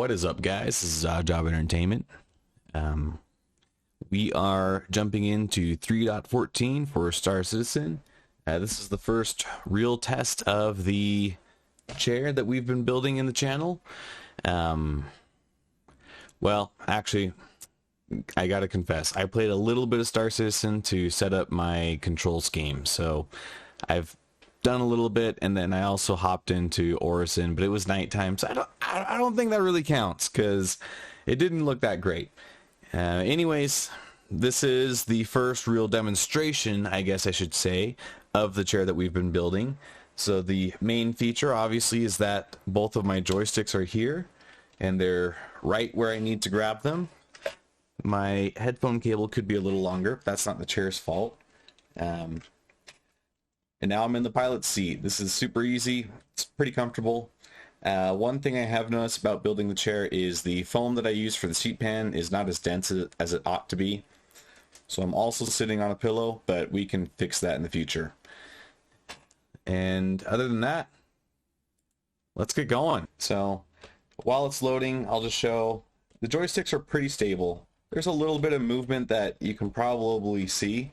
What is up, guys? This is Job Entertainment. We are jumping into 3.14 for Star Citizen. This is the first real test of the chair that we've been building in the channel. Well, actually, I gotta confess, I played a little bit of Star Citizen to set up my control scheme. So I've done a little bit, and then I also hopped into Orison, but it was nighttime, so I don't think that really counts because it didn't look that great. Anyways, this is the first real demonstration, I guess I should say, of the chair that we've been building. So the main feature obviously is that both of my joysticks are here and they're right where I need to grab them. My headphone cable could be a little longer. That's not the chair's fault. And now I'm in the pilot seat. This is super easy. It's pretty comfortable. One thing I have noticed about building the chair is the foam that I use for the seat pan is not as dense as it ought to be. So I'm also sitting on a pillow, but we can fix that in the future. And other than that, let's get going. So while it's loading, I'll just show the joysticks are pretty stable. There's a little bit of movement that you can probably see,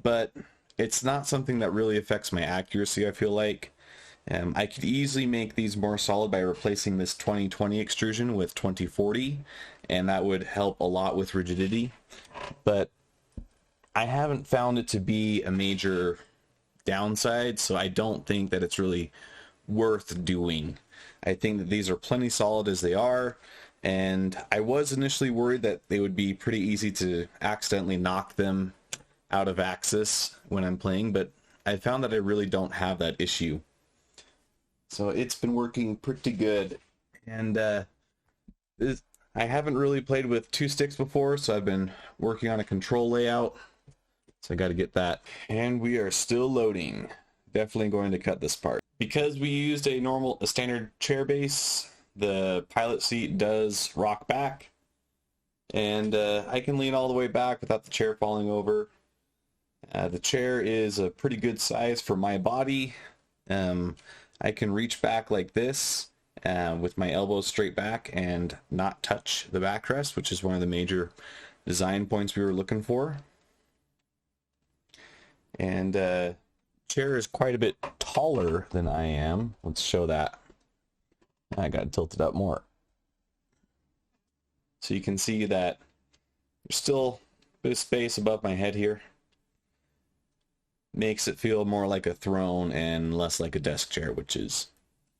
but it's not something that really affects my accuracy, I feel like. I could easily make these more solid by replacing this 2020 extrusion with 2040, and that would help a lot with rigidity. But I haven't found it to be a major downside, so I don't think that it's really worth doing. I think that these are plenty solid as they are, and I was initially worried that they would be pretty easy to accidentally knock them out of axis when I'm playing, but I found that I really don't have that issue. So it's been working pretty good. And I haven't really played with two sticks before, so I've been working on a control layout. So I got to get that. And we are still loading. Definitely going to cut this part. Because we used a standard chair base, the pilot seat does rock back. And I can lean all the way back without the chair falling over. The chair is a pretty good size for my body. I can reach back like this with my elbows straight back and not touch the backrest, which is one of the major design points we were looking for. And chair is quite a bit taller than I am. Let's show that. I got it tilted up more. So you can see that there's still a bit of space above my head here. Makes it feel more like a throne and less like a desk chair, which is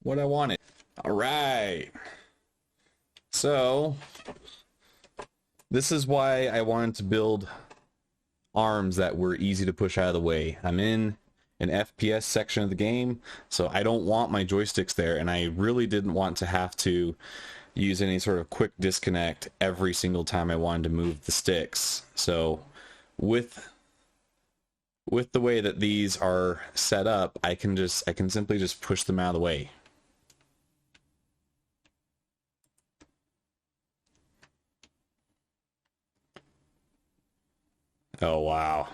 what I wanted. All right. So this is why I wanted to build arms that were easy to push out of the way. I'm in an FPS section of the game, so I don't want my joysticks there, and I really didn't want to have to use any sort of quick disconnect every single time I wanted to move the sticks. So with the way that these are set up, I can simply just push them out of the way. Oh, wow.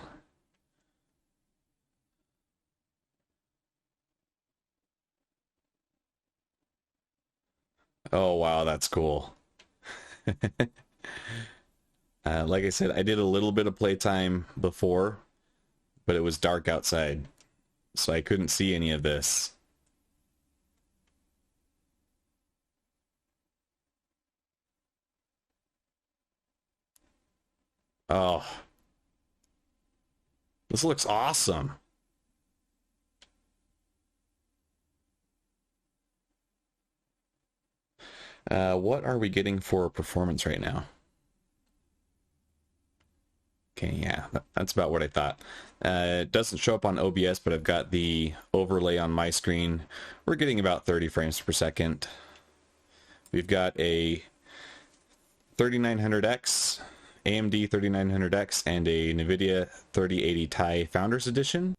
Oh, wow, that's cool. Like I said, I did a little bit of playtime before, but it was dark outside, so I couldn't see any of this. Oh, this looks awesome. What are we getting for performance right now? Okay, yeah, that's about what I thought. It doesn't show up on OBS, but I've got the overlay on my screen. We're getting about 30 frames per second. We've got a 3900X, AMD 3900X, and a NVIDIA 3080 Ti Founders Edition.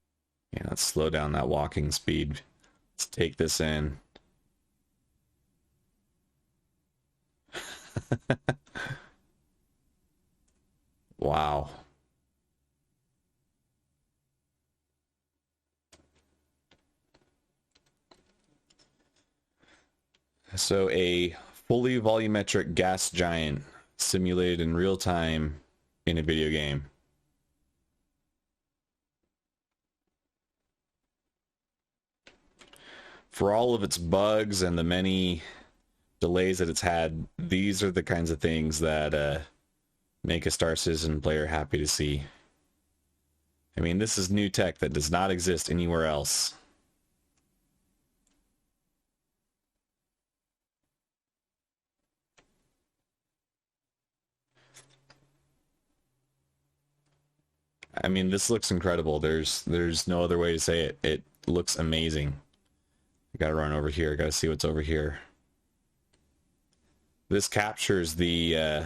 Yeah, let's slow down that walking speed. Let's take this in. Wow. So a fully volumetric gas giant simulated in real time in a video game. For all of its bugs and the many delays that it's had, these are the kinds of things that make a Star Citizen player happy to see. I mean, this is new tech that does not exist anywhere else. I mean, this looks incredible. There's no other way to say it. It looks amazing. I gotta run over here. I gotta see what's over here. This captures the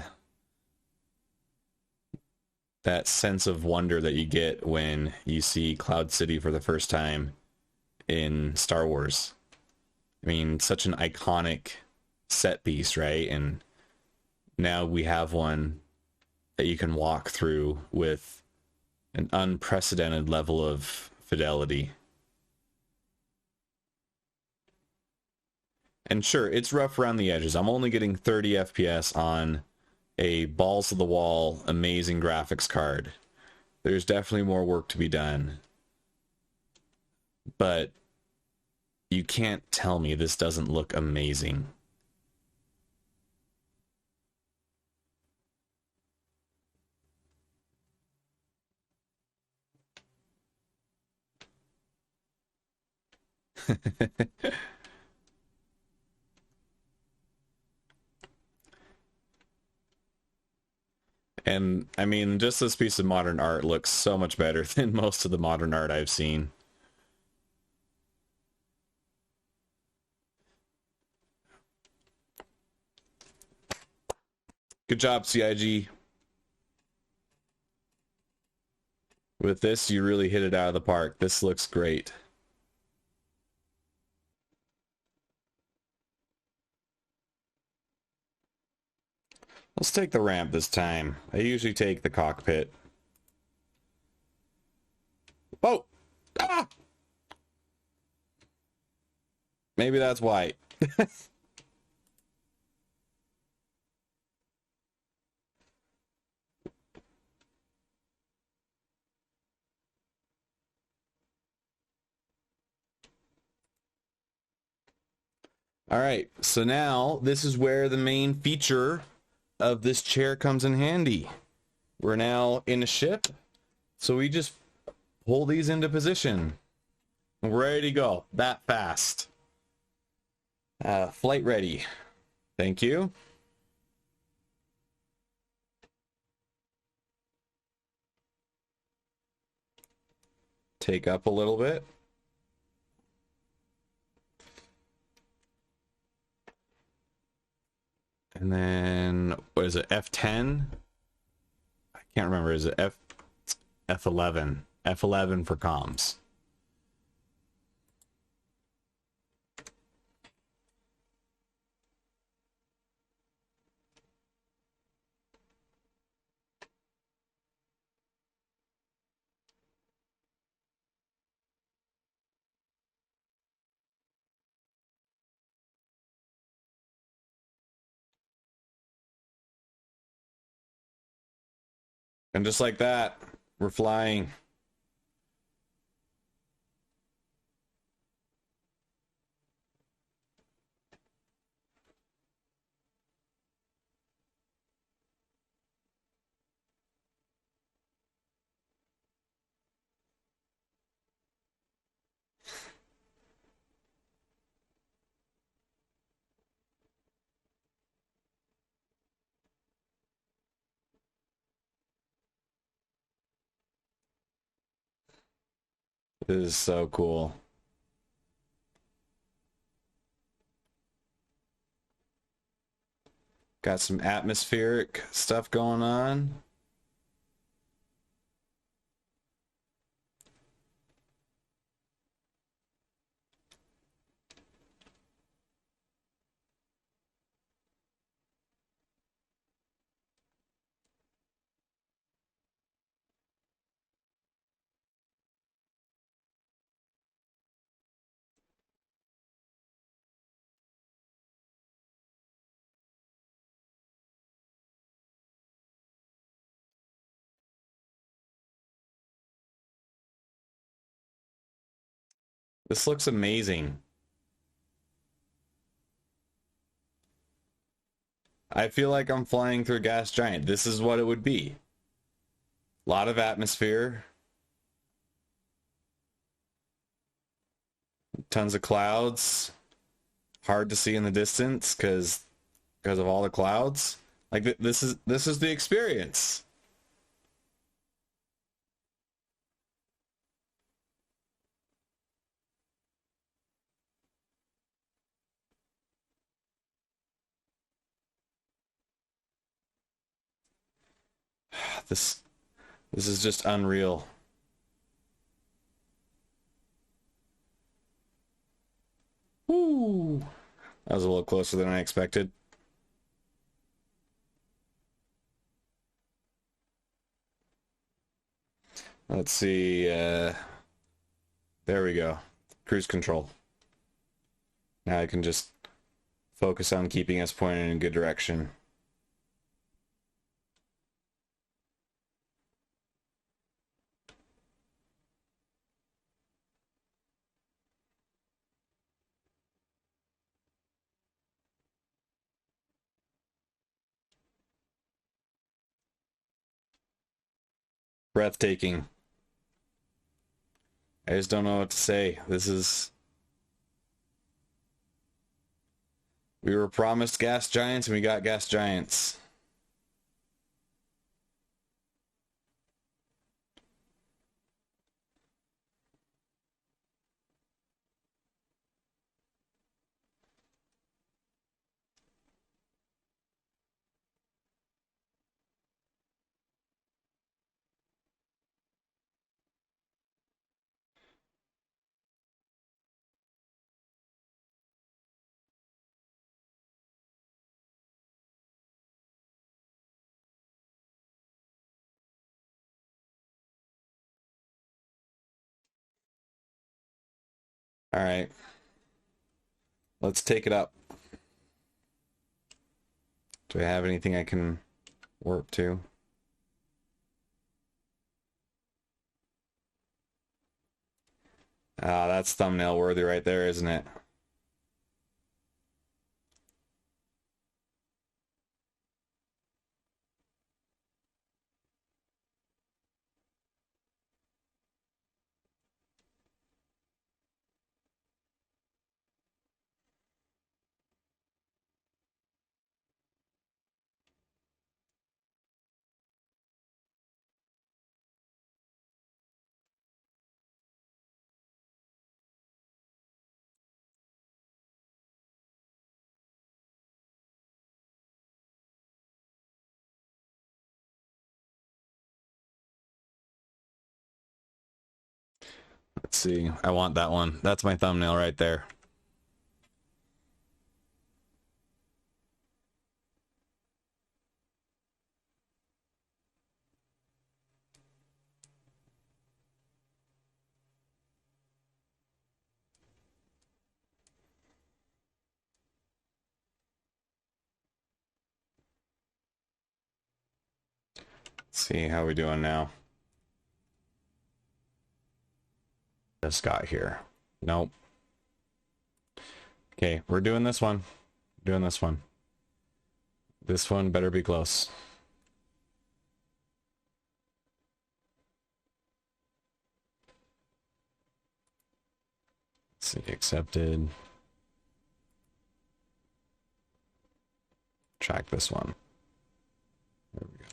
that sense of wonder that you get when you see Cloud City for the first time in Star Wars. I mean, such an iconic set piece, right? And now we have one that you can walk through with an unprecedented level of fidelity. And sure, it's rough around the edges. I'm only getting 30 FPS on a balls to the wall, amazing graphics card. There's definitely more work to be done. But you can't tell me this doesn't look amazing. And I mean, just this piece of modern art looks so much better than most of the modern art I've seen. Good job, CIG. With this, you really hit it out of the park. This looks great. Let's take the ramp this time. I usually take the cockpit. Oh! Ah! Maybe that's why. All right, so now this is where the main feature of this chair comes in handy. We're now in a ship, so we just pull these into position. We're ready to go, that fast. Flight ready. Thank you. Take up a little bit. And then, what is it, F10? I can't remember, is it F11? F11 for comms. And just like that, we're flying. This is so cool. Got some atmospheric stuff going on. This looks amazing. I feel like I'm flying through a gas giant. This is what it would be. A lot of atmosphere. Tons of clouds. Hard to see in the distance because of all the clouds. Like this is the experience. This is just unreal. Woo! That was a little closer than I expected. Let's see. There we go. Cruise control. Now I can just focus on keeping us pointed in a good direction. Breathtaking. I just don't know what to say. We were promised gas giants and we got gas giants. All right. Let's take it up. Do I have anything I can warp to? Ah, that's thumbnail worthy right there, isn't it? Let's see. I want that one. That's my thumbnail right there. Let's see how we doing now. Just got here. Nope. Okay, we're doing this one. Doing this one. This one better be close. Let's see, accepted. Track this one. There we go.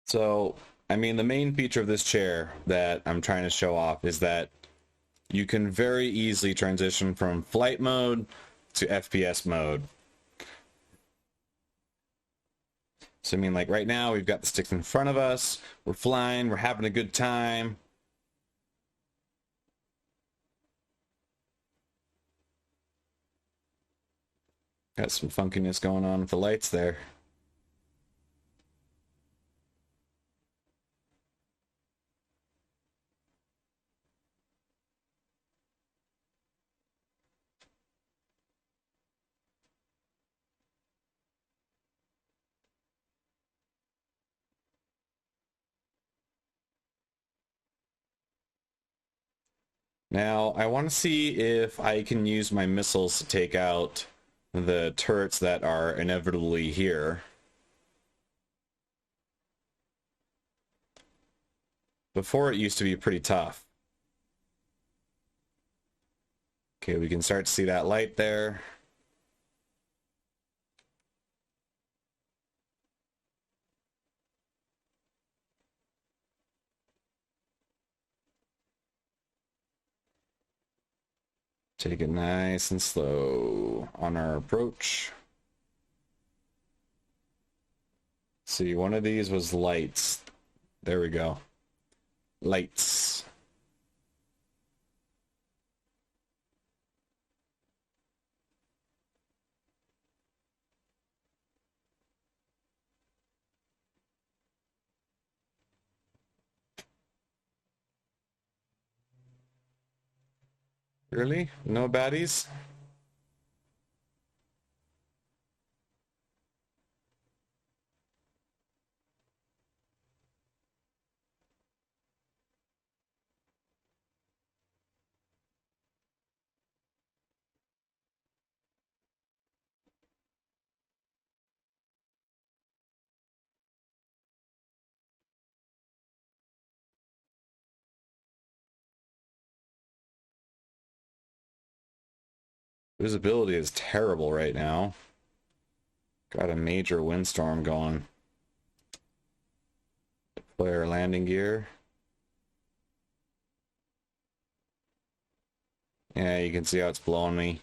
So, I mean, the main feature of this chair that I'm trying to show off is that you can very easily transition from flight mode to FPS mode. So I mean, like right now we've got the sticks in front of us, we're flying, we're having a good time. Got some funkiness going on with the lights there. Now, I want to see if I can use my missiles to take out the turrets that are inevitably here. Before, it used to be pretty tough. Okay, we can start to see that light there. Take it nice and slow on our approach. See, one of these was lights. There we go. Lights. Really? No baddies? Visibility is terrible right now. Got a major windstorm going. Deploy our landing gear. Yeah, you can see how it's blowing me.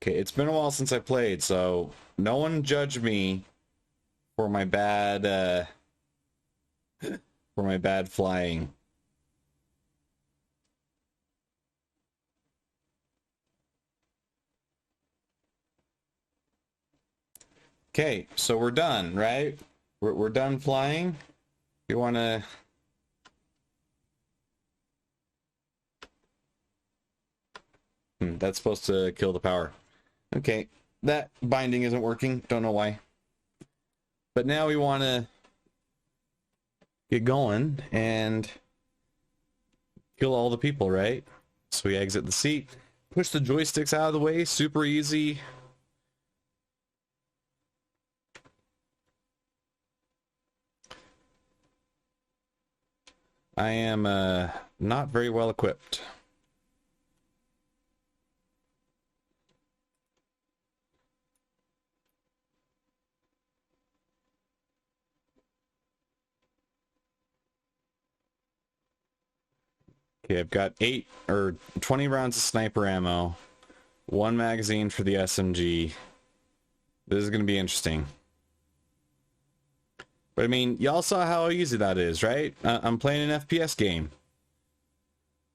Okay, it's been a while since I played, so no one judge me for my bad flying. Okay, so we're done, right? We're done flying. You want to... that's supposed to kill the power. Okay, that binding isn't working. Don't know why. But now we want to get going and kill all the people, right? So we exit the seat, push the joysticks out of the way, super easy. I am not very well equipped. Okay, I've got 8 or 20 rounds of sniper ammo, 1 magazine for the SMG. This is going to be interesting. But I mean, y'all saw how easy that is, right? I'm playing an FPS game.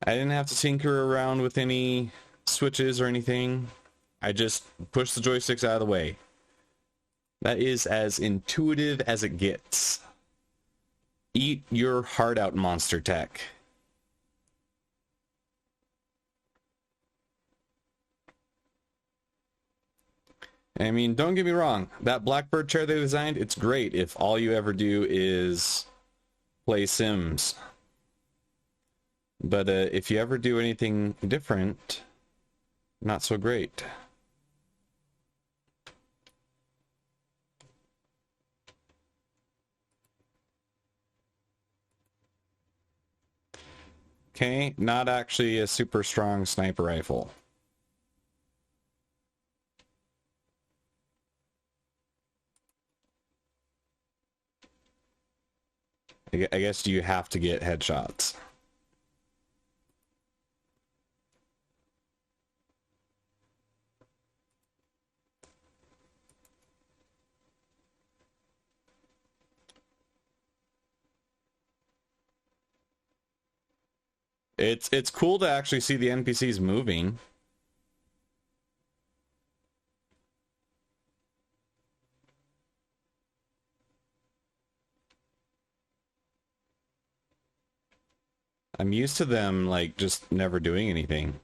I didn't have to tinker around with any switches or anything. I just pushed the joysticks out of the way. That is as intuitive as it gets. Eat your heart out, Monster Tech. I mean, don't get me wrong. That Blackbird chair they designed, it's great if all you ever do is play Sims. But if you ever do anything different, not so great. Okay, not actually a super strong sniper rifle. I guess you have to get headshots. It's cool to actually see the NPCs moving. I'm used to them like just never doing anything.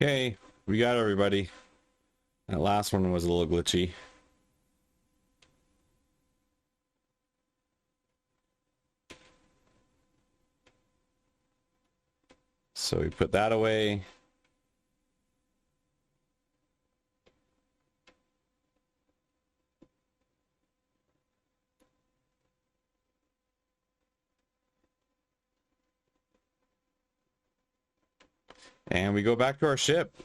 Okay, we got everybody. That last one was a little glitchy. So we put that away. And we go back to our ship.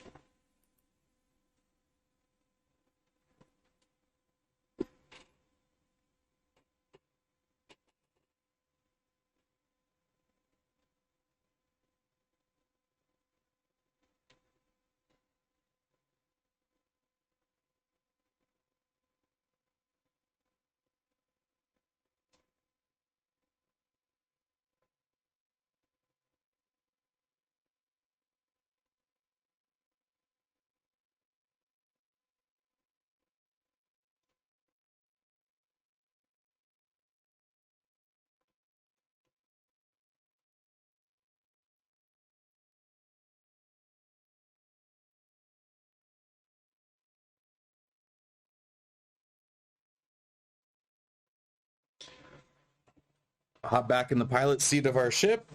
Hop back in the pilot seat of our ship.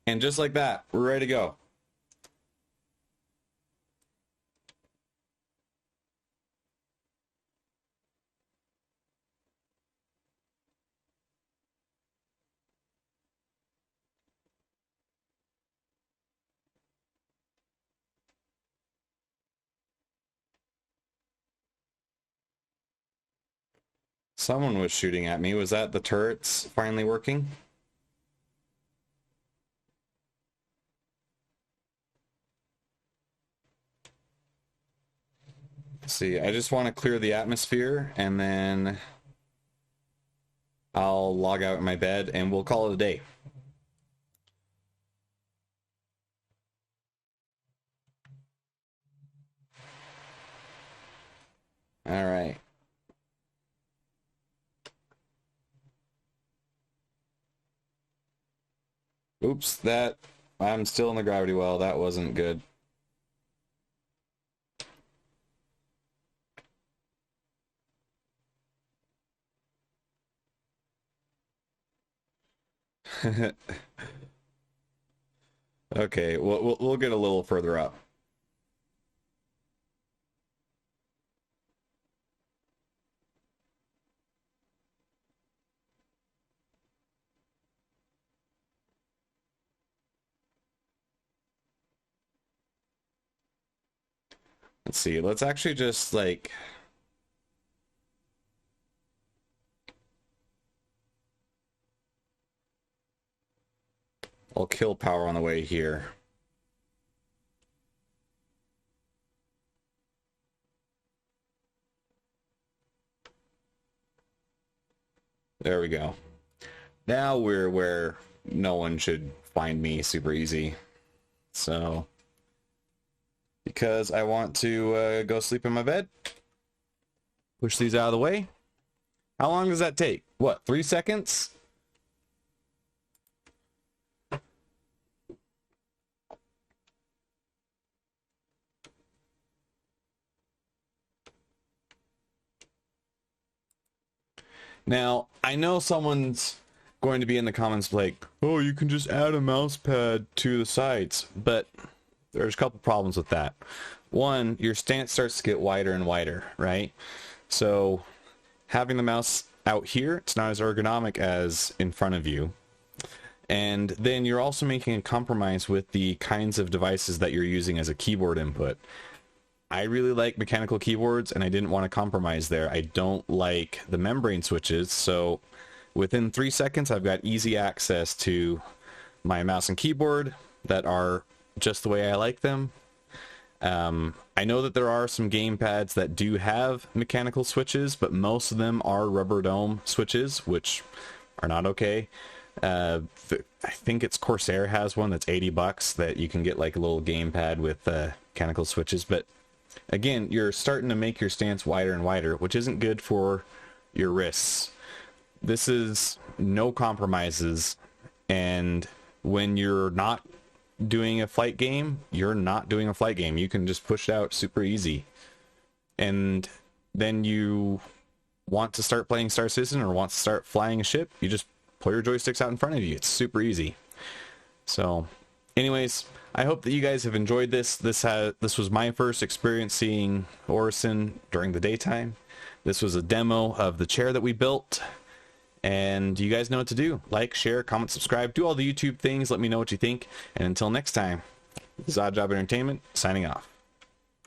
And just like that, we're ready to go. Someone was shooting at me. Was that the turrets finally working? Let's see, I just want to clear the atmosphere and then I'll log out in my bed and we'll call it a day. All right. Oops, that I'm still in the gravity well. That wasn't good. Okay, we'll get a little further up. Let's see. Let's actually just like I'll kill power on the way here. There we go. Now we're where no one should find me super easy. So, because I want to go sleep in my bed, push these out of the way. How long does that take? What, 3 seconds? Now, I know someone's going to be in the comments like, oh, you can just add a mouse pad to the sides, but there's a couple problems with that. One, your stance starts to get wider and wider, right? So having the mouse out here, it's not as ergonomic as in front of you. And then you're also making a compromise with the kinds of devices that you're using as a keyboard input. I really like mechanical keyboards, and I didn't want to compromise there. I don't like the membrane switches, so within 3 seconds I've got easy access to my mouse and keyboard that are just the way I like them. I know that there are some game pads that do have mechanical switches, but most of them are rubber dome switches, which are not okay. I think it's Corsair has one that's $80 that you can get like a little game pad with mechanical switches, but again, you're starting to make your stance wider and wider, which isn't good for your wrists. This is no compromises, and when you're not doing a flight game, you're not doing a flight game. You can just push it out super easy. And then you want to start playing Star Citizen or want to start flying a ship, you just pull your joysticks out in front of you. It's super easy. So anyways, I hope that you guys have enjoyed this. This was my first experience seeing Orison during the daytime. This was a demo of the chair that we built. And you guys know what to do. Like, share, comment, subscribe, do all the YouTube things. Let me know what you think. And until next time, this is Odd Job Entertainment, signing off.